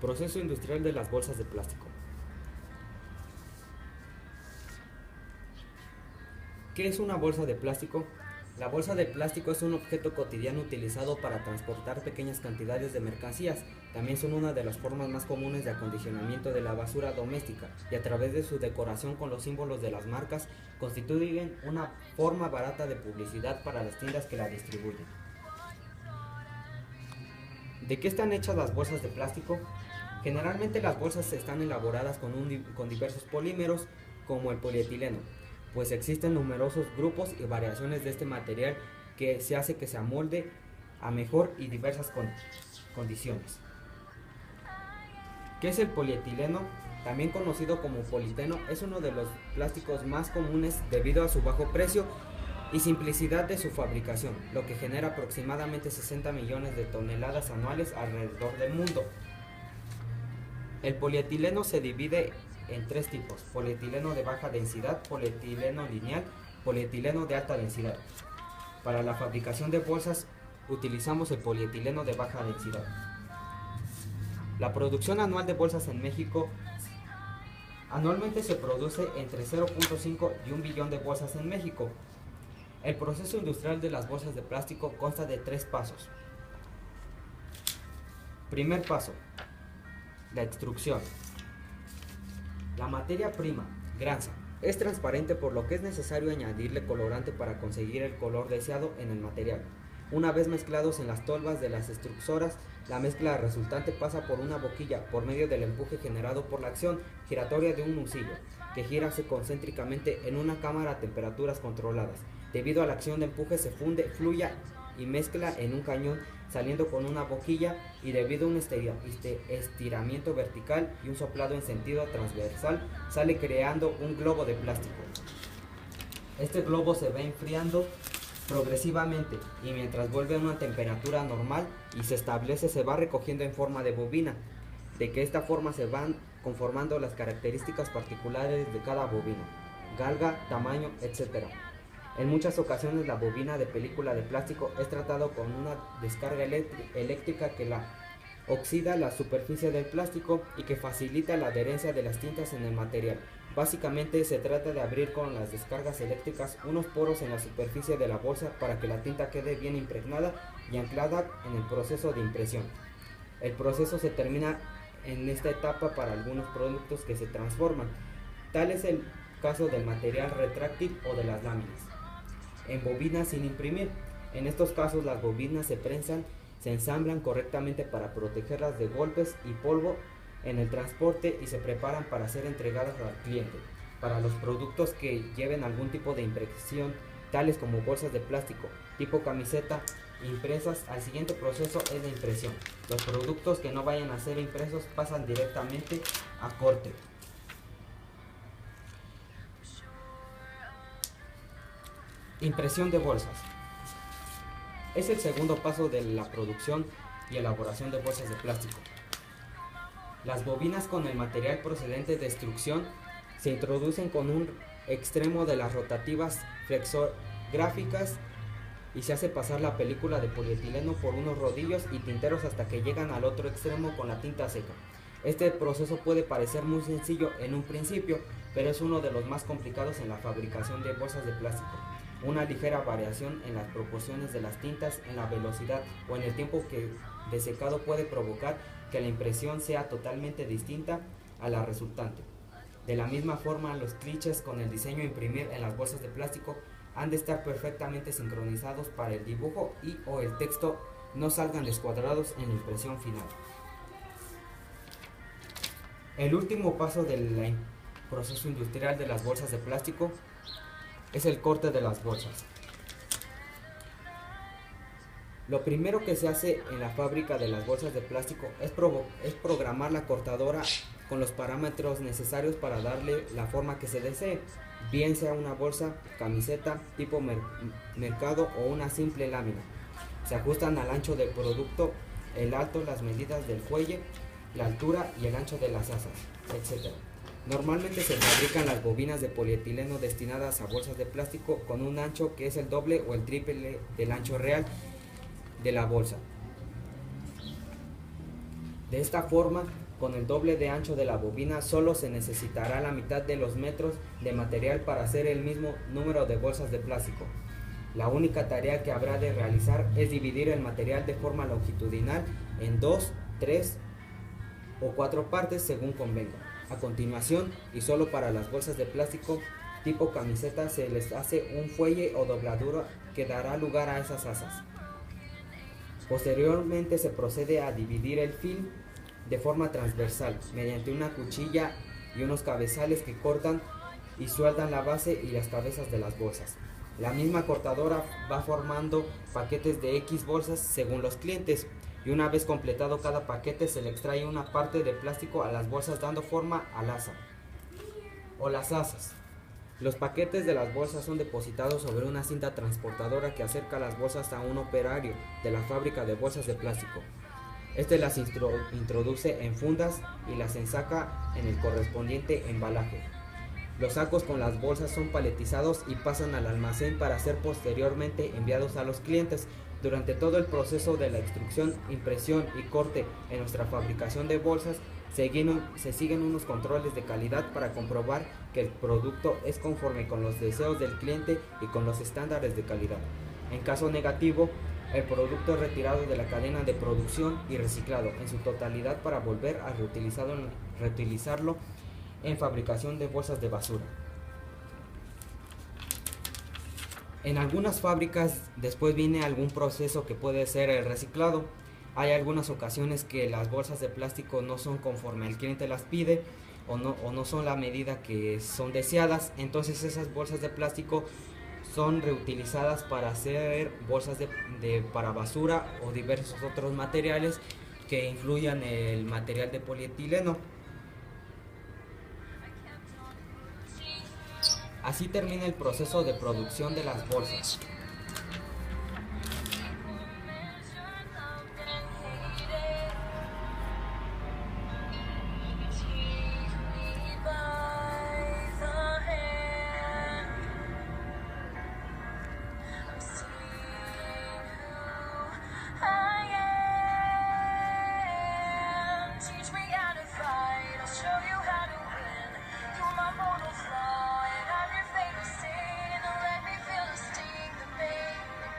Proceso industrial de las bolsas de plástico. ¿Qué es una bolsa de plástico? La bolsa de plástico es un objeto cotidiano utilizado para transportar pequeñas cantidades de mercancías. También son una de las formas más comunes de acondicionamiento de la basura doméstica y a través de su decoración con los símbolos de las marcas constituyen una forma barata de publicidad para las tiendas que la distribuyen. ¿De qué están hechas las bolsas de plástico? Generalmente las bolsas están elaboradas con diversos polímeros como el polietileno, pues existen numerosos grupos y variaciones de este material que se hace que se amolde a mejor y diversas condiciones. ¿Qué es el polietileno? También conocido como politeno, es uno de los plásticos más comunes debido a su bajo precio y simplicidad de su fabricación, lo que genera aproximadamente 60 millones de toneladas anuales alrededor del mundo. El polietileno se divide en tres tipos: polietileno de baja densidad, polietileno lineal, polietileno de alta densidad. Para la fabricación de bolsas utilizamos el polietileno de baja densidad. La producción anual de bolsas en México anualmente se produce entre 0.5 y 1 billón de bolsas en México. El proceso industrial de las bolsas de plástico consta de 3 pasos. Primer paso: la extrusión. La materia prima, grasa, es transparente, por lo que es necesario añadirle colorante para conseguir el color deseado en el material. Una vez mezclados en las tolvas de las extrusoras, la mezcla resultante pasa por una boquilla por medio del empuje generado por la acción giratoria de un nucillo, que gira concéntricamente en una cámara a temperaturas controladas. Debido a la acción de empuje se funde, fluye y mezcla en un cañón, saliendo con una boquilla, y debido a un estiramiento vertical y un soplado en sentido transversal, sale creando un globo de plástico. Este globo se va enfriando progresivamente y mientras vuelve a una temperatura normal y se establece, se va recogiendo en forma de bobina. De que esta forma se van conformando las características particulares de cada bobina: galga, tamaño, etc. En muchas ocasiones la bobina de película de plástico es tratado con una descarga eléctrica que oxida la superficie del plástico y que facilita la adherencia de las tintas en el material. Básicamente se trata de abrir con las descargas eléctricas unos poros en la superficie de la bolsa para que la tinta quede bien impregnada y anclada en el proceso de impresión. El proceso se termina en esta etapa para algunos productos que se transforman. Tal es el caso del material retráctil o de las láminas. En bobinas sin imprimir. En estos casos las bobinas se prensan, se ensamblan correctamente para protegerlas de golpes y polvo en el transporte y se preparan para ser entregadas al cliente. Para los productos que lleven algún tipo de impresión, tales como bolsas de plástico tipo camiseta impresas, al siguiente proceso es de impresión. Los productos que no vayan a ser impresos pasan directamente a corte. Impresión de bolsas. Es el segundo paso de la producción y elaboración de bolsas de plástico. Las bobinas con el material procedente de extrusión se introducen con un extremo de las rotativas flexográficas y se hace pasar la película de polietileno por unos rodillos y tinteros hasta que llegan al otro extremo con la tinta seca. Este proceso puede parecer muy sencillo en un principio, pero es uno de los más complicados en la fabricación de bolsas de plástico. Una ligera variación en las proporciones de las tintas, en la velocidad o en el tiempo de secado puede provocar que la impresión sea totalmente distinta a la resultante. De la misma forma, los clichés con el diseño a imprimir en las bolsas de plástico han de estar perfectamente sincronizados para el dibujo y o el texto no salgan descuadrados en la impresión final. El último paso del proceso industrial de las bolsas de plástico es el corte de las bolsas. Lo primero que se hace en la fábrica de las bolsas de plástico es programar la cortadora con los parámetros necesarios para darle la forma que se desee, bien sea una bolsa, camiseta, tipo mercado o una simple lámina. Se ajustan al ancho del producto, el alto, las medidas del cuello, la altura y el ancho de las asas, etc. Normalmente se fabrican las bobinas de polietileno destinadas a bolsas de plástico con un ancho que es el doble o el triple del ancho real de la bolsa. De esta forma Con el doble de ancho de la bobina solo se necesitará la mitad de los metros de material para hacer el mismo número de bolsas de plástico. La única tarea que habrá de realizar es dividir el material de forma longitudinal en 2, 3 o 4 partes según convenga. A continuación, y solo para las bolsas de plástico tipo camiseta, se les hace un fuelle o dobladura que dará lugar a esas asas. Posteriormente se procede a dividir el film de forma transversal mediante una cuchilla y unos cabezales que cortan y sueldan la base y las cabezas de las bolsas. La misma cortadora va formando paquetes de X bolsas según los clientes, y una vez completado cada paquete se le extrae una parte de plástico a las bolsas dando forma al asa o las asas. Los paquetes de las bolsas son depositados sobre una cinta transportadora que acerca las bolsas a un operario de la fábrica de bolsas de plástico. Este las introduce en fundas y las ensaca en el correspondiente embalaje. Los sacos con las bolsas son paletizados y pasan al almacén para ser posteriormente enviados a los clientes. Durante todo el proceso de la extrusión, impresión y corte en nuestra fabricación de bolsas, se siguen unos controles de calidad para comprobar que el producto es conforme con los deseos del cliente y con los estándares de calidad. En caso negativo, el producto es retirado de la cadena de producción y reciclado en su totalidad para volver a reutilizarlo en fabricación de bolsas de basura. En algunas fábricas después viene algún proceso que puede ser el reciclado. Hay algunas ocasiones que las bolsas de plástico no son conforme el cliente las pide o no son la medida que son deseadas, entonces esas bolsas de plástico son reutilizadas para hacer bolsas para basura o diversos otros materiales que influyan el material de polietileno. Así termina el proceso de producción de las bolsas.